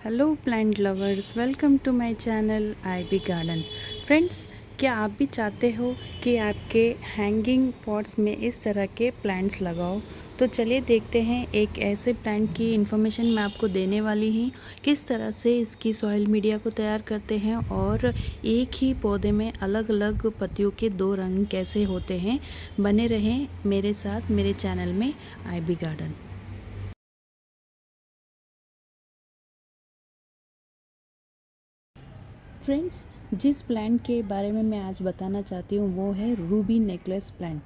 Hello plant lovers, welcome to my channel IB garden. Friends, क्या आप भी चाहते हो कि आपके हैंगिंग पॉट्स में इस तरह के प्लांट्स लगाओ? तो चलिए देखते हैं। एक ऐसे प्लांट की इन्फॉर्मेशन मैं आपको देने वाली हूँ, किस तरह से इसकी सॉइल मीडिया को तैयार करते हैं और एक ही पौधे में अलग अलग पत्तियों के दो रंग कैसे होते हैं। बने रहें मेरे साथ मेरे चैनल में आईबी गार्डन। फ्रेंड्स, जिस प्लांट के बारे में मैं आज बताना चाहती हूँ वो है रूबी नेकलेस प्लांट।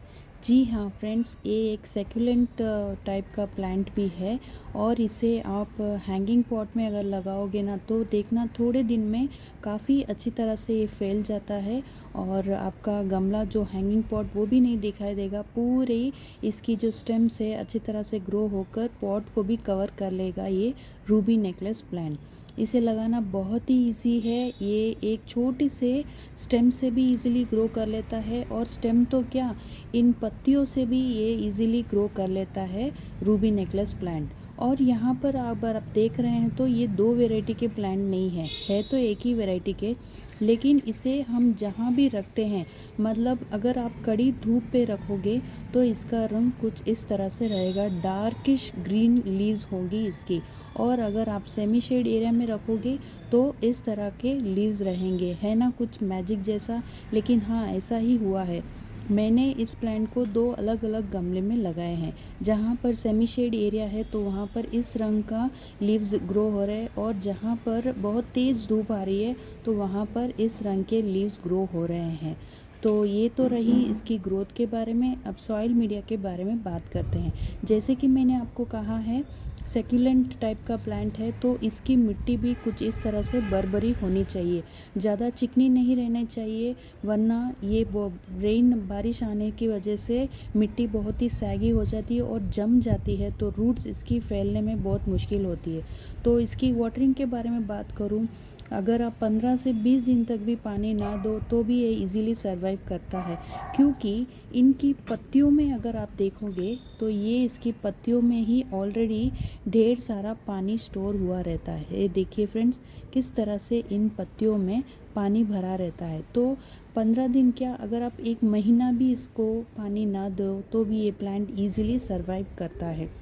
जी हाँ फ्रेंड्स, ये एक सेक्युलेंट टाइप का प्लांट भी है और इसे आप हैंगिंग पॉट में अगर लगाओगे ना तो देखना थोड़े दिन में काफ़ी अच्छी तरह से ये फैल जाता है और आपका गमला जो हैंगिंग पॉट वो भी नहीं दिखाई देगा। पूरे इसकी जो स्टेम्स है अच्छी तरह से ग्रो होकर पॉट को भी कवर कर लेगा ये रूबी नेकलेस प्लांट। इसे लगाना बहुत ही इजी है। ये एक छोटी से स्टेम से भी इजीली ग्रो कर लेता है और स्टेम तो क्या, इन पत्तियों से भी ये इजीली ग्रो कर लेता है रूबी नेकलेस प्लांट। और यहाँ पर अगर आप देख रहे हैं तो ये दो वैरायटी के प्लांट नहीं है तो एक ही वैरायटी के, लेकिन इसे हम जहाँ भी रखते हैं, मतलब अगर आप कड़ी धूप पे रखोगे तो इसका रंग कुछ इस तरह से रहेगा, डार्किश ग्रीन लीव्स होंगी इसकी। और अगर आप सेमी शेड एरिया में रखोगे तो इस तरह के लीव्स रहेंगे। है ना कुछ मैजिक जैसा, लेकिन हाँ ऐसा ही हुआ है। मैंने इस प्लांट को दो अलग अलग गमले में लगाए हैं। जहाँ पर सेमी शेड एरिया है तो वहाँ पर इस रंग का लीव्स ग्रो हो रहे हैं और जहाँ पर बहुत तेज़ धूप आ रही है तो वहाँ पर इस रंग के लीव्स ग्रो हो रहे हैं। तो ये तो रही इसकी ग्रोथ के बारे में। अब सॉइल मीडिया के बारे में बात करते हैं। जैसे कि मैंने आपको कहा है, सेक्युलेंट टाइप का प्लांट है तो इसकी मिट्टी भी कुछ इस तरह से बरबरी होनी चाहिए, ज़्यादा चिकनी नहीं रहनी चाहिए, वरना ये रेन बारिश आने की वजह से मिट्टी बहुत ही सैगी हो जाती है और जम जाती है तो रूट्स इसकी फैलने में बहुत मुश्किल होती है। तो इसकी वाटरिंग के बारे में बात करूँ, अगर आप 15 से 20 दिन तक भी पानी ना दो तो भी ये इजीली सरवाइव करता है, क्योंकि इनकी पत्तियों में अगर आप देखोगे तो ये इसकी पत्तियों में ही ऑलरेडी ढेर सारा पानी स्टोर हुआ रहता है। ये देखिए फ्रेंड्स, किस तरह से इन पत्तियों में पानी भरा रहता है। तो 15 दिन क्या, अगर आप एक महीना भी इसको पानी ना दो तो भी ये प्लांट ईजिली सरवाइव करता है।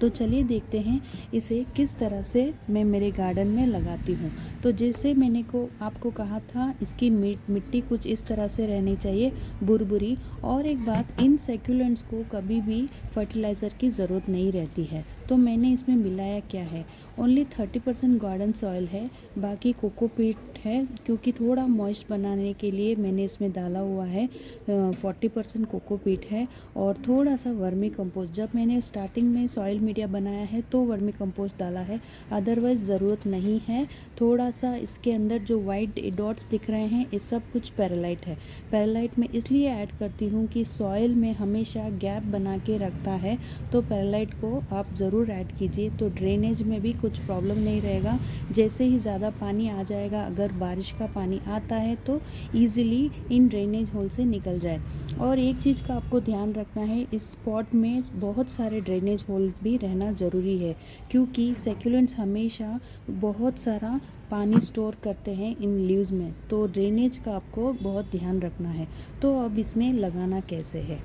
तो चलिए देखते हैं इसे किस तरह से मैं मेरे गार्डन में लगाती हूँ। तो जैसे मैंने आपको कहा था, इसकी मिट्टी कुछ इस तरह से रहनी चाहिए, बुरबुरी। और एक बात, इन सेक्युलेंट्स को कभी भी फर्टिलाइज़र की ज़रूरत नहीं रहती है। तो मैंने इसमें मिलाया क्या है, ओनली 30% गार्डन सॉइल है, बाकी कोकोपीट है, क्योंकि थोड़ा मॉइस्ट बनाने के लिए मैंने इसमें डाला हुआ है। 40% कोकोपीट है और थोड़ा सा वर्मी कंपोस्ट। जब मैंने स्टार्टिंग में सॉइल मीडिया बनाया है तो वर्मी कंपोस्ट डाला है, अदरवाइज़ ज़रूरत नहीं है। थोड़ा सा इसके अंदर जो वाइट डॉट्स दिख रहे हैं ये सब कुछ पैरालाइट है। पैरालाइट मैं इसलिए ऐड करती हूँ कि सॉइल में हमेशा गैप बना के रखता है, तो पैरालाइट को आप ज़रूर ऐड कीजिए, तो ड्रेनेज में भी कुछ प्रॉब्लम नहीं रहेगा। जैसे ही ज़्यादा पानी आ जाएगा, अगर बारिश का पानी आता है तो ईज़िली इन ड्रेनेज होल से निकल जाए। और एक चीज़ का आपको ध्यान रखना है, इस पॉट में बहुत सारे ड्रेनेज होल भी रहना ज़रूरी है, क्योंकि सेक्युलेंट्स हमेशा बहुत सारा पानी स्टोर करते हैं इन लीव्स में, तो ड्रेनेज का आपको बहुत ध्यान रखना है। तो अब इसमें लगाना कैसे है,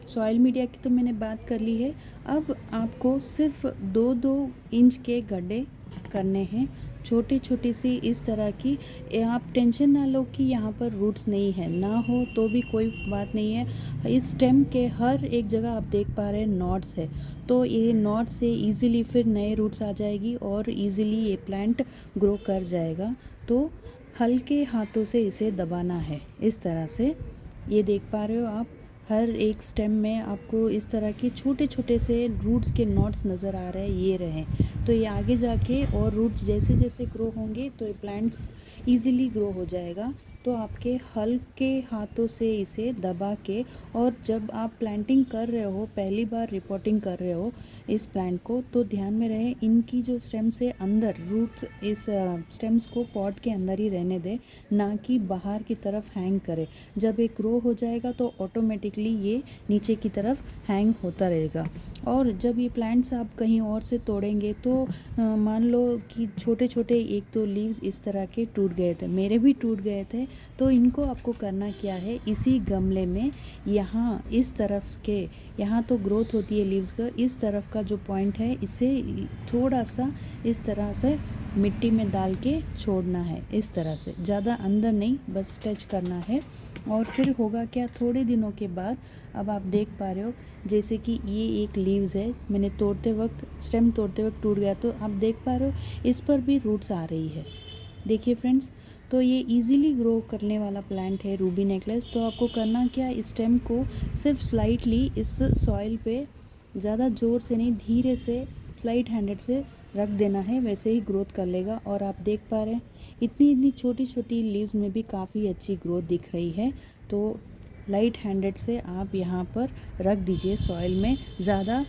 सॉइल मीडिया की तो मैंने बात कर ली है। अब आपको सिर्फ 2-2 इंच के गड्ढे करने हैं, छोटी छोटी सी इस तरह की। आप टेंशन ना लो कि यहाँ पर रूट्स नहीं है, ना हो तो भी कोई बात नहीं है। इस स्टेम के हर एक जगह आप देख पा रहे हैं नॉट्स है, तो ये नॉट से इजीली फिर नए रूट्स आ जाएगी और इजीली ये प्लांट ग्रो कर जाएगा। तो हल्के हाथों से इसे दबाना है इस तरह से। ये देख पा रहे हो आप, हर एक स्टेम में आपको इस तरह के छोटे छोटे से रूट्स के नॉट्स नज़र आ रहे हैं, ये रहे। तो ये आगे जाके और रूट्स जैसे जैसे ग्रो होंगे तो ये प्लांट्स इजीली ग्रो हो जाएगा। तो आपके हल्के हाथों से इसे दबा के, और जब आप प्लांटिंग कर रहे हो, पहली बार रिपोर्टिंग कर रहे हो, इस प्लांट को। तो ध्यान में रहे इनकी जो स्टेम से अंदर रूट्स इस स्टेम्स को पॉट के अंदर ही रहने दें, ना कि बाहर की तरफ हैंग करे। जब ये ग्रो हो जाएगा तो ऑटोमेटिकली ये नीचे की तरफ हैंग होता रहेगा। और जब ये प्लांट्स आप कहीं और से तोड़ेंगे तो मान लो कि छोटे छोटे एक दो लीव्स इस तरह के टूट गए थे, मेरे भी टूट गए थे। तो इनको आपको करना क्या है, इसी गमले में यहाँ इस तरफ के, यहाँ तो ग्रोथ होती है लीव्स का, इस तरफ का जो पॉइंट है इसे थोड़ा सा इस तरह से मिट्टी में डाल के छोड़ना है। इस तरह से ज़्यादा अंदर नहीं, बस टच करना है। और फिर होगा क्या, थोड़े दिनों के बाद अब आप देख पा रहे हो जैसे कि ये एक लीव्स है, मैंने तोड़ते वक्त स्टेम तोड़ते वक्त टूट गया, तो आप देख पा रहे हो इस पर भी रूट्स आ रही है। देखिए फ्रेंड्स, तो ये इजीली ग्रो करने वाला प्लांट है रूबी नेकलेस। तो आपको करना क्या, इस स्टेम को सिर्फ स्लाइटली इस सॉइल पे, ज़्यादा ज़ोर से नहीं, धीरे से स्लाइट हैंडेड से रख देना है, वैसे ही ग्रोथ कर लेगा। और आप देख पा रहे हैं इतनी इतनी छोटी छोटी लीव्स में भी काफ़ी अच्छी ग्रोथ दिख रही है। तो लाइट हैंडेड से आप यहाँ पर रख दीजिए सॉइल में, ज़्यादा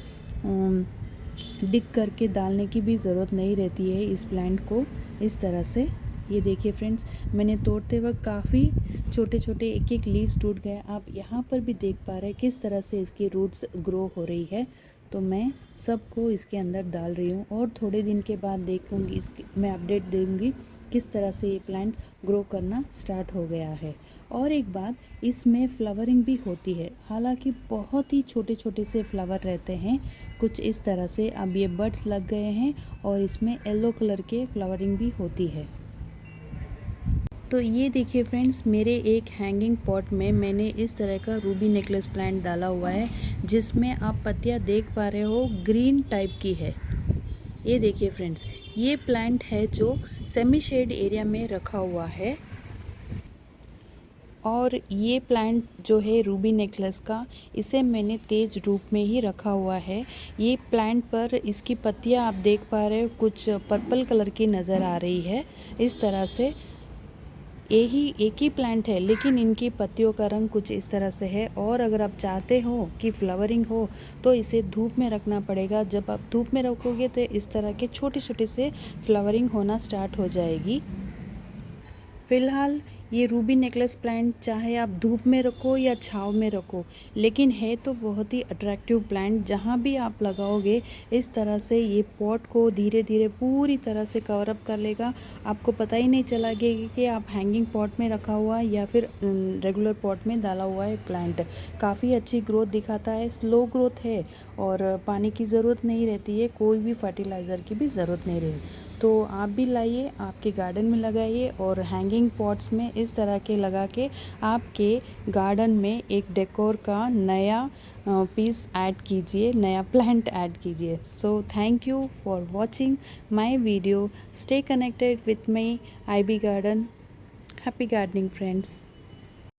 डिग करके डालने की भी ज़रूरत नहीं रहती है इस प्लांट को। इस तरह से ये देखिए फ्रेंड्स, मैंने तोड़ते वक्त काफ़ी छोटे छोटे एक एक लीव्स टूट गए। आप यहाँ पर भी देख पा रहे हैं किस तरह से इसकी रूट्स ग्रो हो रही है। तो मैं सबको इसके अंदर डाल रही हूँ और थोड़े दिन के बाद देखूँगी, इसकी मैं अपडेट दूँगी किस तरह से ये प्लांट ग्रो करना स्टार्ट हो गया है। और एक बात, इसमें फ्लावरिंग भी होती है, हालांकि बहुत ही छोटे छोटे से फ्लावर रहते हैं कुछ इस तरह से। अब ये बड्स लग गए हैं और इसमें येलो कलर के फ्लावरिंग भी होती है। तो ये देखिए फ्रेंड्स, मेरे एक हैंगिंग पॉट में मैंने इस तरह का रूबी नेकलेस प्लांट डाला हुआ है, जिसमें आप पत्तियां देख पा रहे हो ग्रीन टाइप की है। ये देखिए फ्रेंड्स, ये प्लांट है जो सेमी शेड एरिया में रखा हुआ है। और ये प्लांट जो है रूबी नेकलेस का, इसे मैंने तेज धूप में ही रखा हुआ है। ये प्लांट पर इसकी पत्तियां आप देख पा रहे हो कुछ पर्पल कलर की नज़र आ रही है। इस तरह से यही एक ही प्लांट है, लेकिन इनकी पत्तियों का रंग कुछ इस तरह से है। और अगर आप चाहते हो कि फ्लावरिंग हो तो इसे धूप में रखना पड़ेगा। जब आप धूप में रखोगे तो इस तरह के छोटे छोटे से फ्लावरिंग होना स्टार्ट हो जाएगी। फ़िलहाल ये रूबी नेकलेस प्लांट चाहे आप धूप में रखो या छाँव में रखो, लेकिन है तो बहुत ही अट्रैक्टिव प्लांट। जहाँ भी आप लगाओगे इस तरह से ये पॉट को धीरे धीरे पूरी तरह से कवर अप कर लेगा। आपको पता ही नहीं चलेगा कि आप हैंगिंग पॉट में रखा हुआ है या फिर रेगुलर पॉट में डाला हुआ है। प्लांट काफ़ी अच्छी ग्रोथ दिखाता है, स्लो ग्रोथ है और पानी की ज़रूरत नहीं रहती है, कोई भी फर्टिलाइज़र की भी ज़रूरत नहीं रहती। तो आप भी लाइए, आपके गार्डन में लगाइए और हैंगिंग पॉट्स में इस तरह के लगा के आपके गार्डन में एक डेकोर का नया पीस ऐड कीजिए, नया प्लांट ऐड कीजिए। So thank you for watching my video. Stay connected with me, IB garden. Happy gardening friends.